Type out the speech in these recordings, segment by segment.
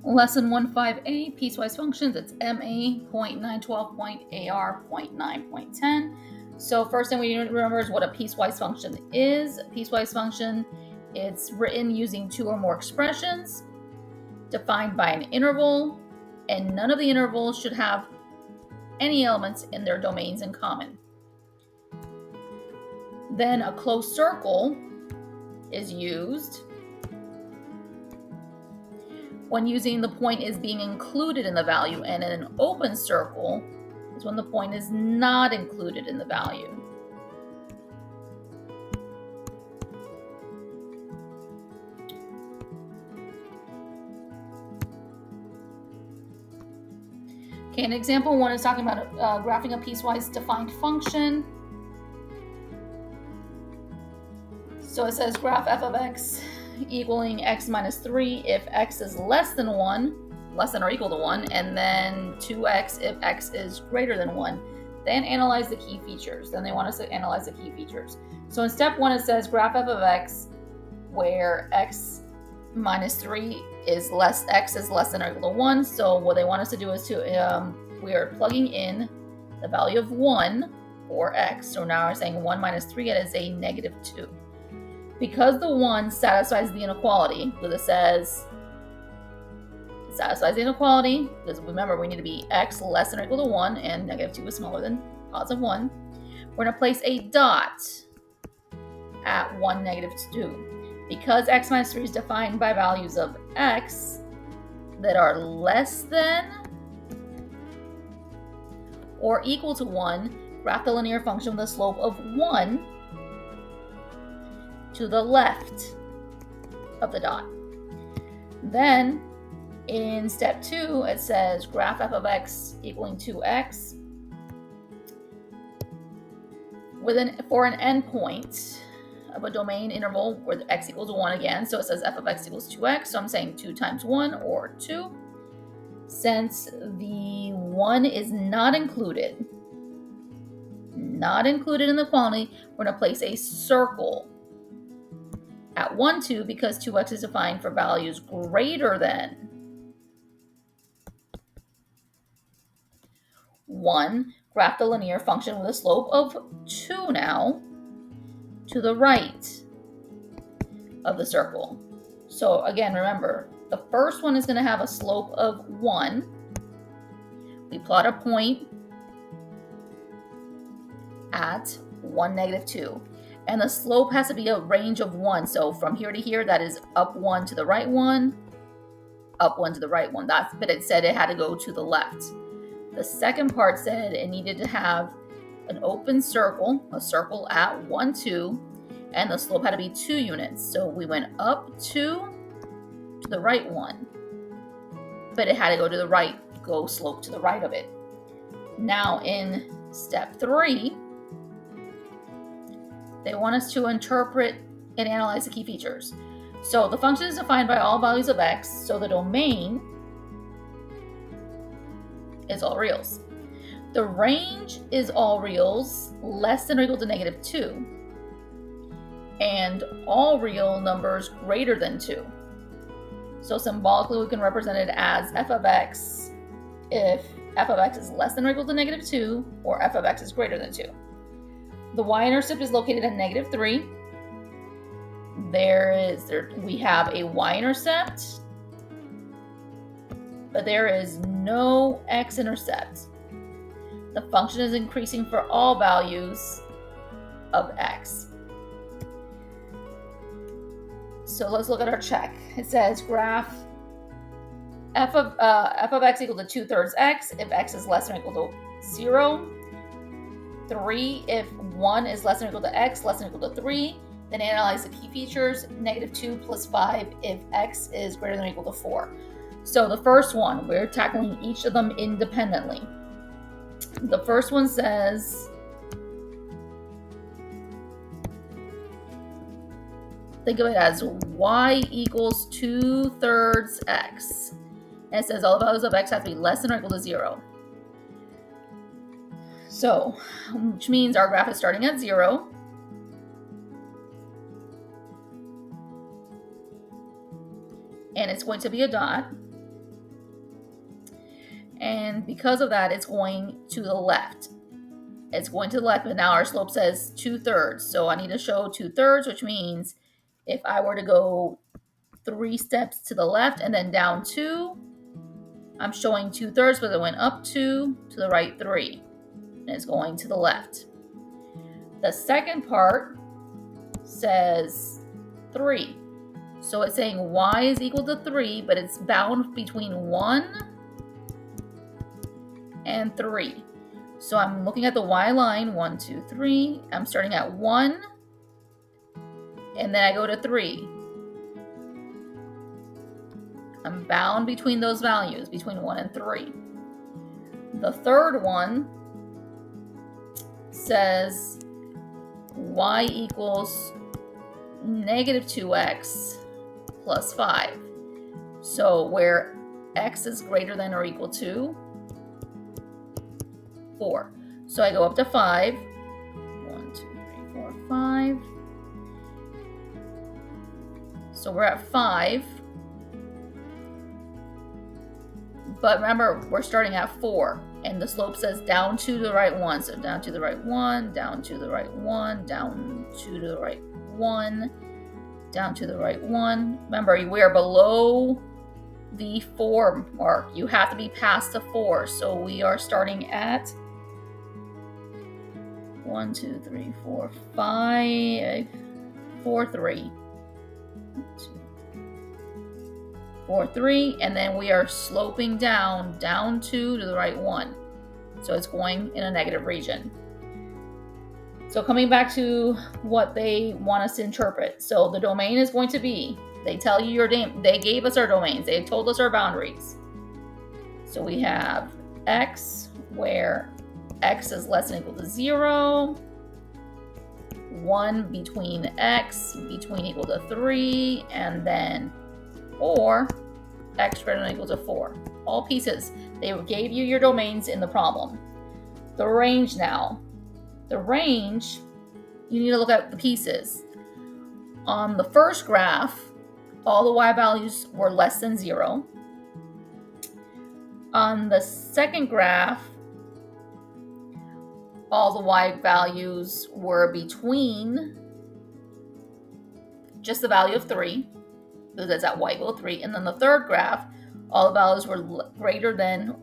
Lesson 15A, Piecewise Functions, it's MA.912.AR.9.10. So first thing we need to remember is what a piecewise function is. A piecewise function, it's written using two or more expressions, defined by an interval, and none of the intervals should have any elements in their domains in common. Then a closed circle is used when using the point is being included in the value, and in an open circle is when the point is not included in the value. Okay, and example 1 is talking about graphing a piecewise defined function. So it says graph f of x equaling x minus 3 if x is less than 1, less than or equal to 1, and then 2x if x is greater than 1. Then analyze the key features. Then they want us to analyze the key features. So in step 1 it says graph f of x where x minus 3 is less, x is less than or equal to 1. So what they want us to do is to, we are plugging in the value of 1 for x. So now we're saying 1 minus 3 is a negative 2. Because the 1 satisfies the inequality, because it says it satisfies the inequality, because remember we need to be x less than or equal to 1 and negative 2 is smaller than positive 1, we're going to place a dot at 1, negative 2. Because x minus 3 is defined by values of x that are less than or equal to 1, graph the linear function with a slope of 1 to the left of the dot. Then in step 2 it says graph f of x equaling 2x for an endpoint of a domain interval where x equals 1 again. So it says f of x equals 2x, so I'm saying 2 times 1 or 2. Since the 1 is not included in the quantity, we're going to place a circle at 1, 2, because 2x is defined for values greater than 1. Graph the linear function with a slope of 2 now to the right of the circle. So again, remember, the first one is going to have a slope of 1. We plot a point at 1, negative 2. And the slope has to be a range of 1. So from here to here, that is up 1 to the right 1, up 1 to the right 1. But it said it had to go to the left. The second part said it needed to have an open circle, a circle at 1, 2, and the slope had to be 2 units. So we went up 2 to the right 1, but it had to go to the right, go slope to the right of it. Now in step 3, they want us to interpret and analyze the key features. So the function is defined by all values of x, so the domain is all reals. The range is all reals less than or equal to negative 2, and all real numbers greater than 2. So symbolically we can represent it as f of x if f of x is less than or equal to negative 2, or f of x is greater than 2. The y-intercept is located at negative 3. We have a y-intercept, but there is no x-intercept. The function is increasing for all values of x. So let's look at our check. It says graph f of x equal to 2/3 x if x is less than or equal to 0. 3 if 1 is less than or equal to x, less than or equal to 3. Then analyze the key features, negative 2 plus 5 if x is greater than or equal to 4. So the first one, we're tackling each of them independently. The first one says, think of it as y equals 2/3 x. And it says all the values of x have to be less than or equal to 0. So, which means our graph is starting at 0. And it's going to be a dot. And because of that, it's going to the left. It's going to the left, but now our slope says 2/3. So I need to show 2/3, which means if I were to go 3 steps to the left and then down 2, I'm showing 2/3, but it went up 2, to the right 3, and it's going to the left. The second part says 3. So it's saying y is equal to 3, but it's bound between 1 and 3. So I'm looking at the y line, 1, 2, 3. I'm starting at 1, and then I go to 3. I'm bound between those values, between 1 and 3. The third one says y equals negative 2x plus 5. So where x is greater than or equal to 4. So I go up to 5. 1, 2, 3, 4, 5. So we're at 5. But remember, we're starting at 4. And the slope says down 2 to the right 1. So down to the right 1, down to the right 1, down 2 to the right 1, down to the right 1. Remember, we are below the 4 mark. You have to be past the 4. So we are starting at 1, 2, 3, 4, 5, 4, 3. 4, 3, and then we are sloping down 2 to the right 1. So it's going in a negative region. So coming back to what they want us to interpret. So the domain is going to be, they tell you they gave us our domains. They told us our boundaries. So we have x, where x is less than or equal to 0. 1 between x, between equal to 3, and then 4, x greater than or equal to 4. All pieces. They gave you your domains in the problem. The range now. The range, you need to look at the pieces. On the first graph, all the y values were less than 0. On the second graph, all the y values were between just the value of 3. So that's at y equal to 3. And then the third graph, all the values were greater than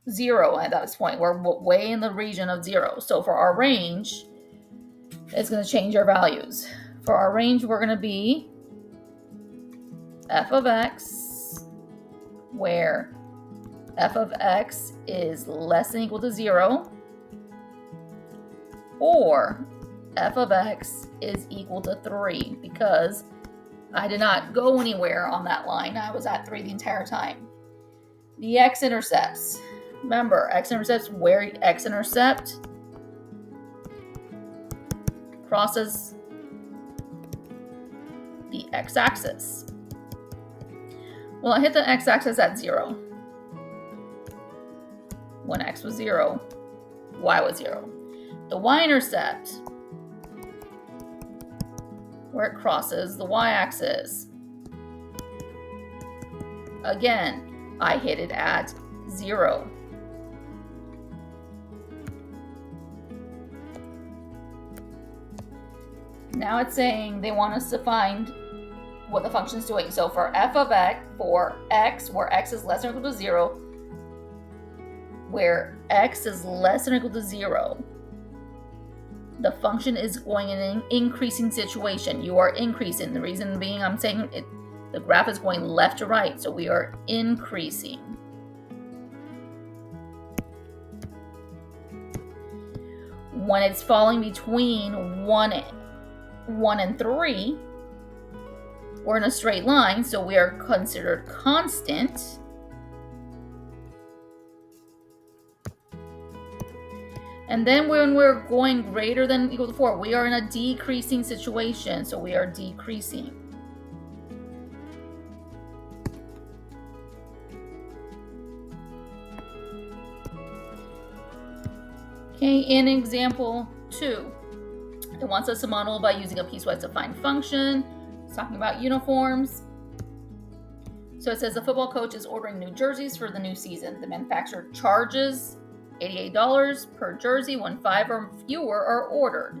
0 at this point. We're way in the region of 0. So for our range, it's going to change our values. For our range, we're going to be f of x, where f of x is less than or equal to 0, or f of x is equal to 3, because I did not go anywhere on that line. I was at 3 the entire time. The x-intercepts. Remember, x-intercepts, where x-intercept crosses the x-axis. Well, I hit the x-axis at 0. When x was 0, y was 0. The y-intercept, where it crosses the y-axis. Again, I hit it at 0. Now it's saying they want us to find what the function is doing. So for f of x, for x, where x is less than or equal to 0, where x is less than or equal to 0, the function is going in an increasing situation. You are increasing. The reason being, I'm saying the graph is going left to right, so we are increasing. When it's falling between 1 and 3, we're in a straight line, so we are considered constant. And then when we're going greater than or equal to 4, we are in a decreasing situation, so we are decreasing. Okay, in example 2, it wants us to model by using a piecewise defined function. It's talking about uniforms. So it says the football coach is ordering new jerseys for the new season. The manufacturer charges $88 per jersey when 5 or fewer are ordered.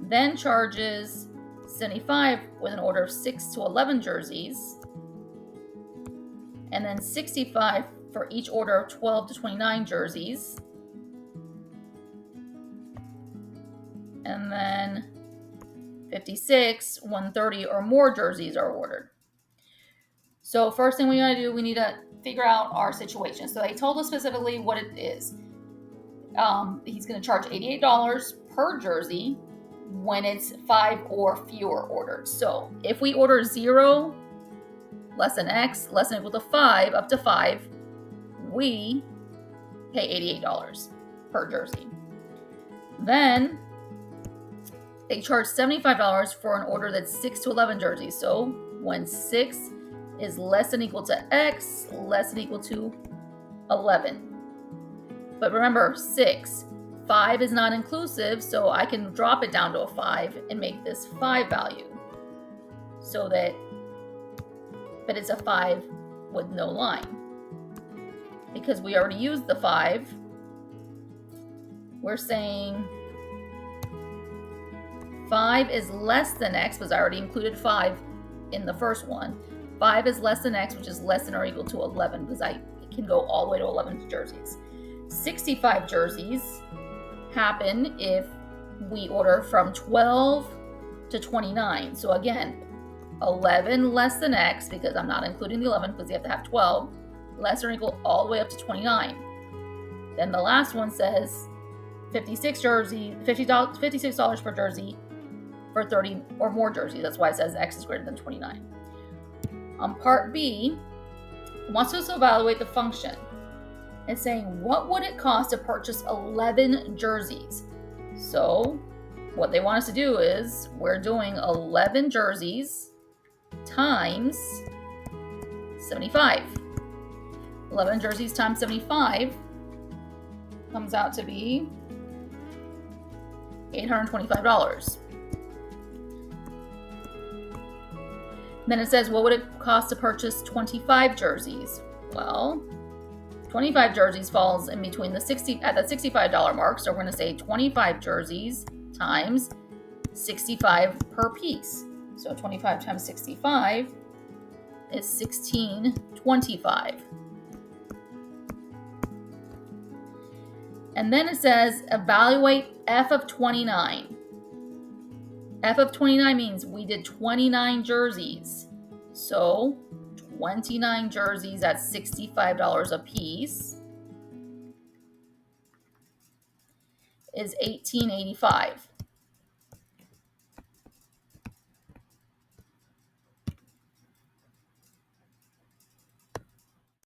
Then charges $75 with an order of 6 to 11 jerseys. And then $65 for each order of 12 to 29 jerseys. And then $56 when 30 or more jerseys are ordered. So first thing we gotta do, we need to figure out our situation. So they told us specifically what it is. He's gonna charge $88 per jersey when it's 5 or fewer ordered. So if we order 0, less than X, less than or equal to 5, up to 5, we pay $88 per jersey. Then they charge $75 for an order that's 6 to 11 jerseys. So when 6 is less than or equal to X, less than or equal to 11. But remember, 6. 5 is not inclusive, so I can drop it down to a 5 and make this 5 value. So that, but it's a 5 with no line. Because we already used the 5, we're saying 5 is less than X, because I already included 5 in the first one. 5 is less than X, which is less than or equal to 11, because I can go all the way to 11 jerseys. 65 jerseys happen if we order from 12 to 29. So again, 11 less than X, because I'm not including the 11 because you have to have 12, less or equal all the way up to 29. Then the last one says $56 per jersey for 30 or more jerseys. That's why it says X is greater than 29. On part B, it wants us to evaluate the function. It's saying, what would it cost to purchase 11 jerseys? So what they want us to do is, we're doing 11 jerseys times 75. 11 jerseys times 75 comes out to be $825. Then it says, what would it cost to purchase 25 jerseys? Well, 25 jerseys falls in between the $65 mark, so we're going to say 25 jerseys times 65 per piece. So 25 times 65 is $16.25. And then it says, evaluate F of 29. F of 29 means we did 29 jerseys. So 29 jerseys at $65 a piece is $18.85.